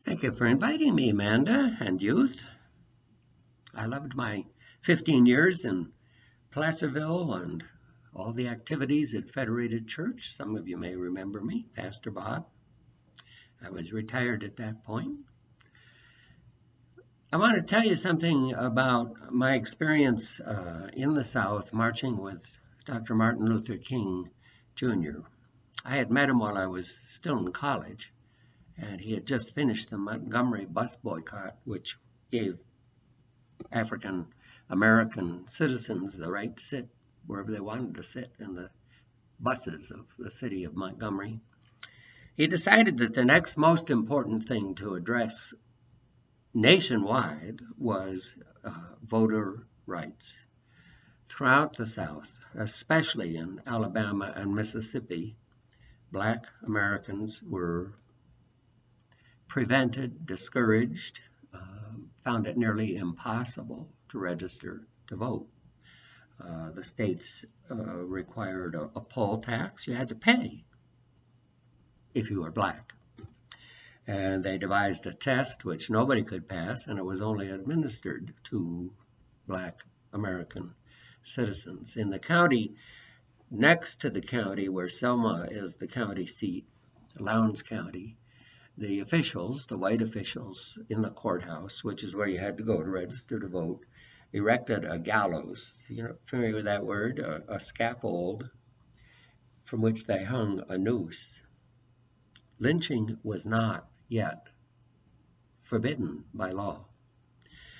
Thank you for inviting me, Amanda and youth. I loved my 15 years in Placerville and all the activities at Federated Church. Some of you may remember me, Pastor Bob. I was retired at that point. I want to tell you something about my experience in the South marching with Dr. Martin Luther King Jr. I had met him while I was still in college, and he had just finished the Montgomery bus boycott, which gave African American citizens the right to sit wherever they wanted to sit in the buses of the city of Montgomery. He decided that the next most important thing to address nationwide was voter rights. Throughout the South, especially in Alabama and Mississippi, Black Americans were prevented, discouraged, found it nearly impossible to register to vote. The states required a poll tax. You had to pay if you were black. And they devised a test which nobody could pass, and it was only administered to Black American citizens. In the county, next to the county where Selma is the county seat, Lowndes County, the officials, the white officials in the courthouse, which is where you had to go to register to vote, erected a gallows. You're familiar with that word? A scaffold from which they hung a noose. Lynching was not yet forbidden by law.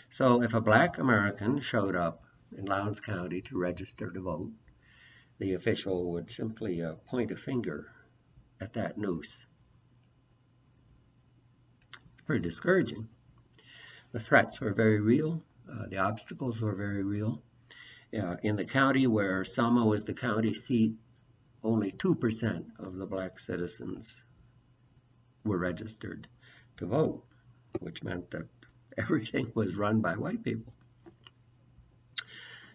So if a Black American showed up in Lowndes County to register to vote, the official would simply point a finger at that noose. It's pretty discouraging. The threats were very real. The obstacles were very real. In the county where Selma was the county seat, only 2% of the black citizens were registered to vote, which meant that everything was run by white people.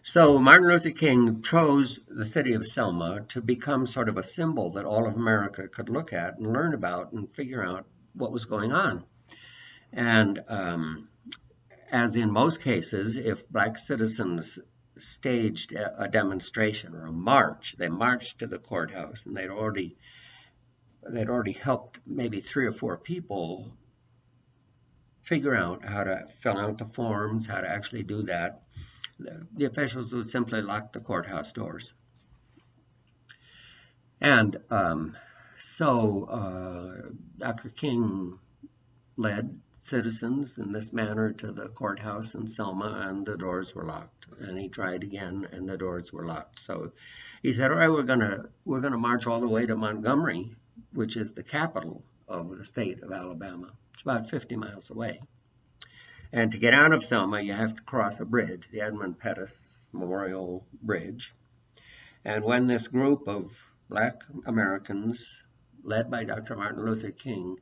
So Martin Luther King chose the city of Selma to become sort of a symbol that all of America could look at and learn about and figure out what was going on. And as in most cases, if black citizens staged a demonstration or a march, they marched to the courthouse, and they'd already helped maybe 3 or 4 people figure out how to fill out the forms, how to actually do that. The officials would simply lock the courthouse doors. And so Dr. King led citizens in this manner to the courthouse in Selma, and the doors were locked. And he tried again, and the doors were locked. So he said, all right, we're gonna march all the way to Montgomery, which is the capital of the state of Alabama. It's about 50 miles away. And to get out of Selma, you have to cross a bridge, the Edmund Pettus Memorial Bridge. And when this group of black Americans, led by Dr. Martin Luther King,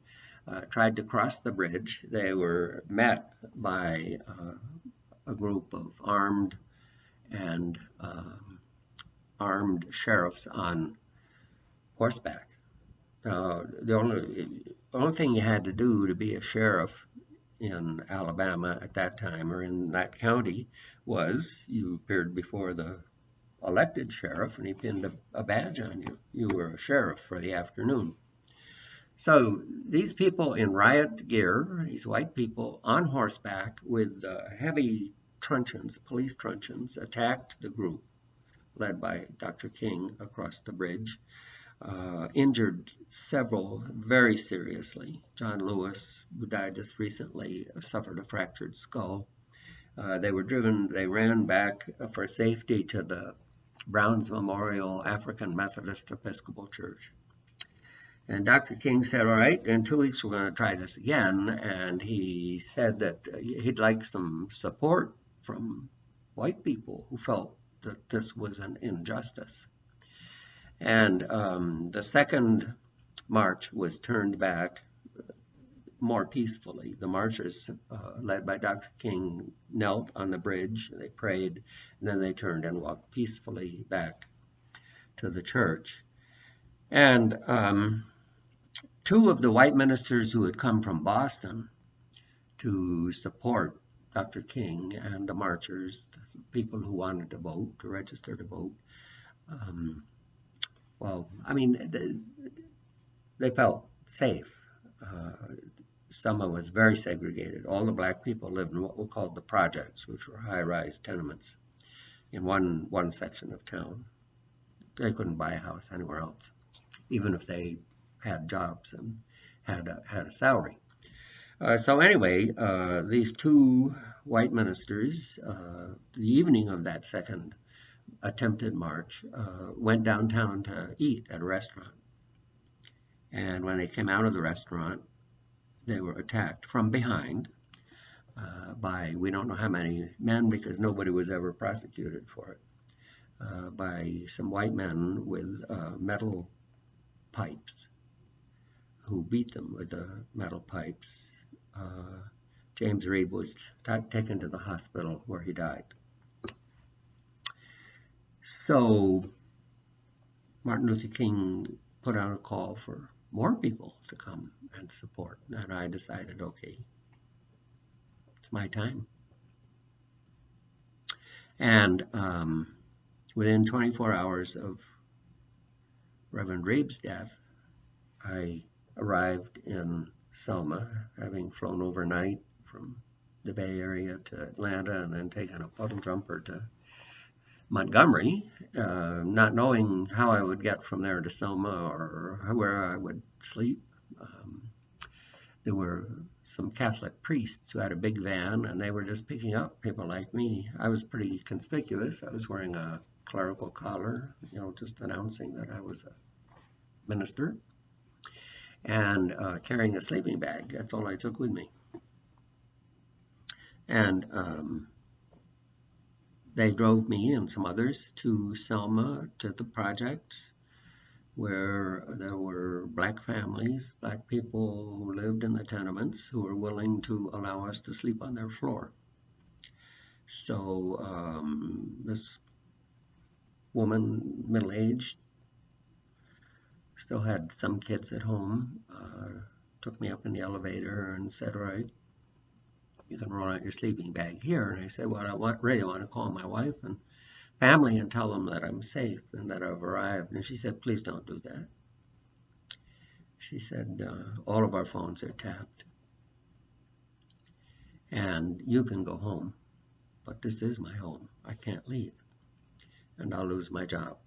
tried to cross the bridge, they were met by a group of armed sheriffs on horseback. The only thing you had to do to be a sheriff in Alabama at that time, or in that county, was you appeared before the elected sheriff and he pinned a badge on you. You were a sheriff for the afternoon. So these people in riot gear, these white people on horseback with heavy truncheons, police truncheons, attacked the group led by Dr. King across the bridge, injured several very seriously. John Lewis, who died just recently, suffered a fractured skull. They ran back for safety to the Browns Memorial African Methodist Episcopal Church. And Dr. King said, all right, in 2 weeks we're going to try this again. And he said that he'd like some support from white people who felt that this was an injustice. And the second march was turned back more peacefully. The marchers, led by Dr. King, knelt on the bridge, they prayed, and then they turned and walked peacefully back to the church. And 2 of the white ministers who had come from Boston to support Dr. King and the marchers, the people who wanted to vote, to register to vote. Well, I mean, they felt safe. Selma was very segregated. All the black people lived in what were called the projects, which were high-rise tenements in one section of town. They couldn't buy a house anywhere else, even if they had jobs and had a salary. So anyway, these two white ministers, the evening of that second attempted march, went downtown to eat at a restaurant. And when they came out of the restaurant, they were attacked from behind by, we don't know how many men because nobody was ever prosecuted for it, by some white men with metal pipes who beat them with the metal pipes. James Reeb was taken to the hospital where he died. So Martin Luther King put out a call for more people to come and support, and I decided, okay, it's my time. And within 24 hours of Reverend Reeb's death, I arrived in Selma, having flown overnight from the Bay Area to Atlanta and then taken a puddle jumper to Montgomery, not knowing how I would get from there to Selma or where I would sleep. There were some Catholic priests who had a big van, and they were just picking up people like me. I was pretty conspicuous. I was wearing a clerical collar, just announcing that I was a minister, and carrying a sleeping bag. That's all I took with me. And they drove me and some others to Selma, to the projects, where there were black families, black people who lived in the tenements who were willing to allow us to sleep on their floor. So this woman, middle-aged, still had some kids at home, took me up in the elevator and said, all right, you can roll out your sleeping bag here. And I said, well, I really want to call my wife and family and tell them that I'm safe and that I've arrived. And she said, please don't do that. She said, all of our phones are tapped. And you can go home, but this is my home. I can't leave, and I'll lose my job.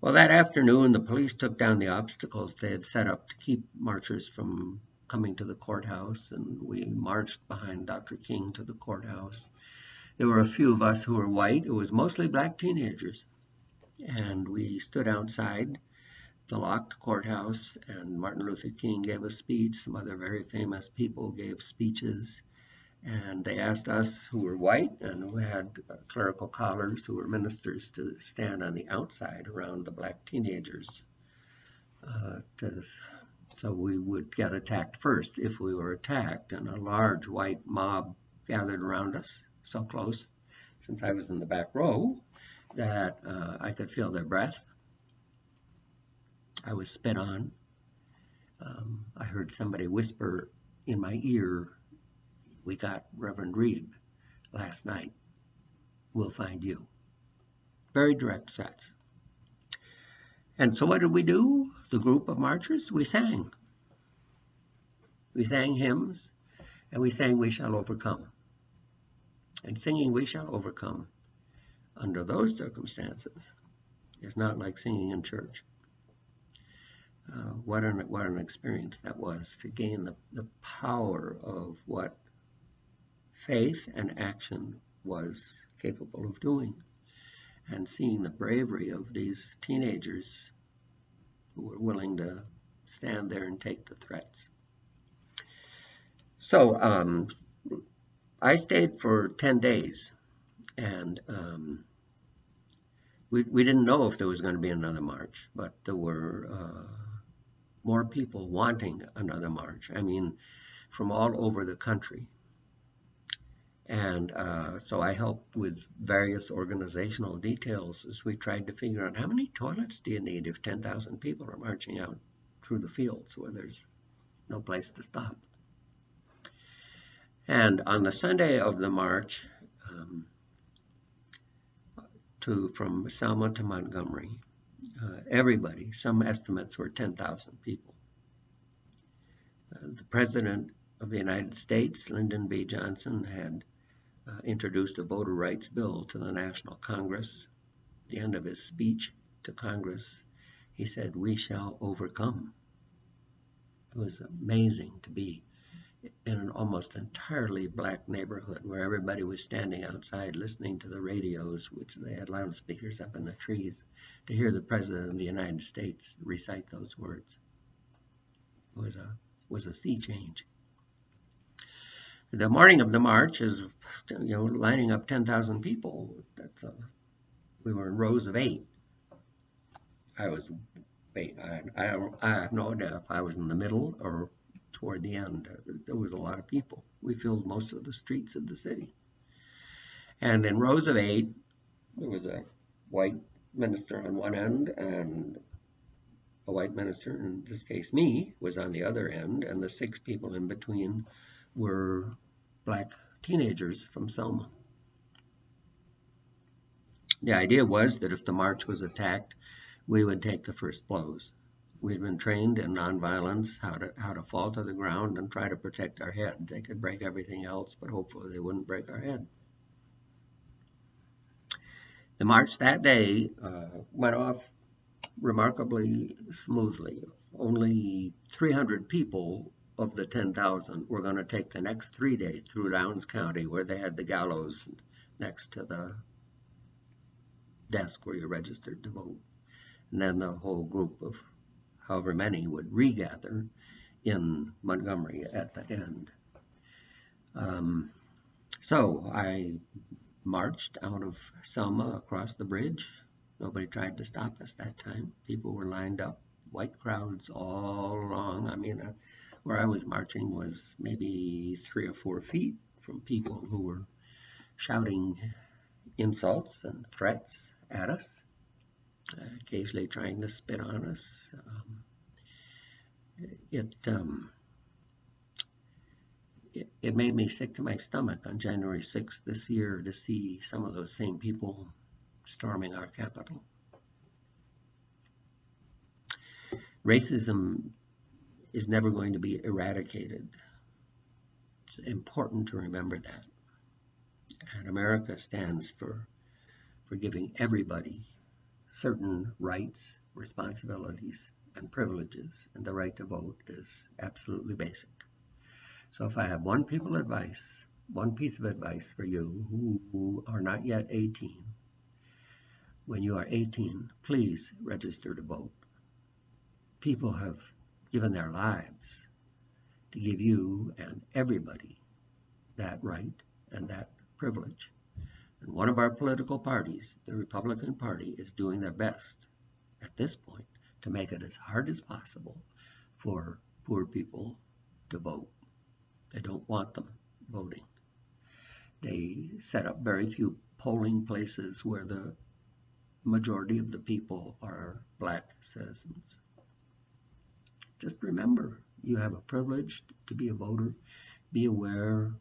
Well, that afternoon, the police took down the obstacles they had set up to keep marchers from coming to the courthouse, and we marched behind Dr. King to the courthouse. There were a few of us who were white. It was mostly black teenagers. And we stood outside the locked courthouse, and Martin Luther King gave a speech. Some other very famous people gave speeches. And they asked us who were white and who had clerical collars, who were ministers, to stand on the outside around the black teenagers. So we would get attacked first if we were attacked. And a large white mob gathered around us, so close, since I was in the back row, that I could feel their breath. I was spit on. I heard somebody whisper in my ear, we got Reverend Reeb last night. We'll find you. Very direct threats. And so what did we do? The group of marchers, we sang. We sang hymns, and we sang We Shall Overcome. And singing We Shall Overcome under those circumstances is not like singing in church. What an experience that was, to gain the power of what faith and action was capable of doing, and seeing the bravery of these teenagers who were willing to stand there and take the threats. So I stayed for 10 days, and we didn't know if there was going to be another march, but there were more people wanting another march. I mean, from all over the country. And so I helped with various organizational details as we tried to figure out how many toilets do you need if 10,000 people are marching out through the fields where there's no place to stop. And on the Sunday of the march from Selma to Montgomery, everybody, some estimates were 10,000 people. The President of the United States, Lyndon B. Johnson, had introduced a voter rights bill to the National Congress. At the end of his speech to Congress, he said, "We shall overcome." It was amazing to be in an almost entirely black neighborhood where everybody was standing outside listening to the radios, which they had loudspeakers up in the trees, to hear the President of the United States recite those words. It was a sea change. The morning of the march is, lining up 10,000 people. We were in rows of 8. I have no idea if I was in the middle or toward the end. There was a lot of people. We filled most of the streets of the city. And in rows of 8, there was a white minister on one end, and a white minister, in this case me, was on the other end, and the 6 people in between were black teenagers from Selma. The idea was that if the march was attacked, we would take the first blows. We'd been trained in nonviolence, how to fall to the ground and try to protect our head. They could break everything else, but hopefully they wouldn't break our head. The march that day went off remarkably smoothly. Only 300 people of the 10,000 were going to take the next 3 days through Lowndes County, where they had the gallows next to the desk where you registered to vote. And then the whole group of however many would regather in Montgomery at the end. So I marched out of Selma across the bridge. Nobody tried to stop us that time. People were lined up, white crowds all along. I mean, where I was marching was maybe 3 or 4 feet from people who were shouting insults and threats at us, occasionally trying to spit on us. It made me sick to my stomach on January 6th this year to see some of those same people storming our Capitol. Racism is never going to be eradicated. It's important to remember that. And America stands for giving everybody certain rights, responsibilities, and privileges, and the right to vote is absolutely basic. So if I have one piece of advice for you who are not yet 18, when you are 18, please register to vote. People have given their lives to give you and everybody that right and that privilege. And one of our political parties, the Republican Party, is doing their best at this point to make it as hard as possible for poor people to vote. They don't want them voting. They set up very few polling places where the majority of the people are black citizens. Just remember, you have a privilege to be a voter. Be aware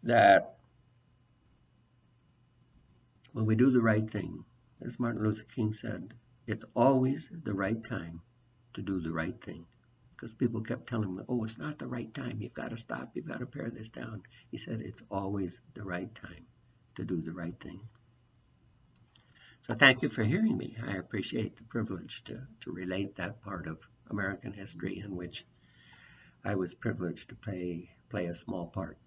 that when we do the right thing, as Martin Luther King said, it's always the right time to do the right thing. Because people kept telling me, oh, it's not the right time. You've got to stop. You've got to pare this down. He said, it's always the right time to do the right thing. So thank you for hearing me. I appreciate the privilege to relate that part of American history in which I was privileged to play a small part.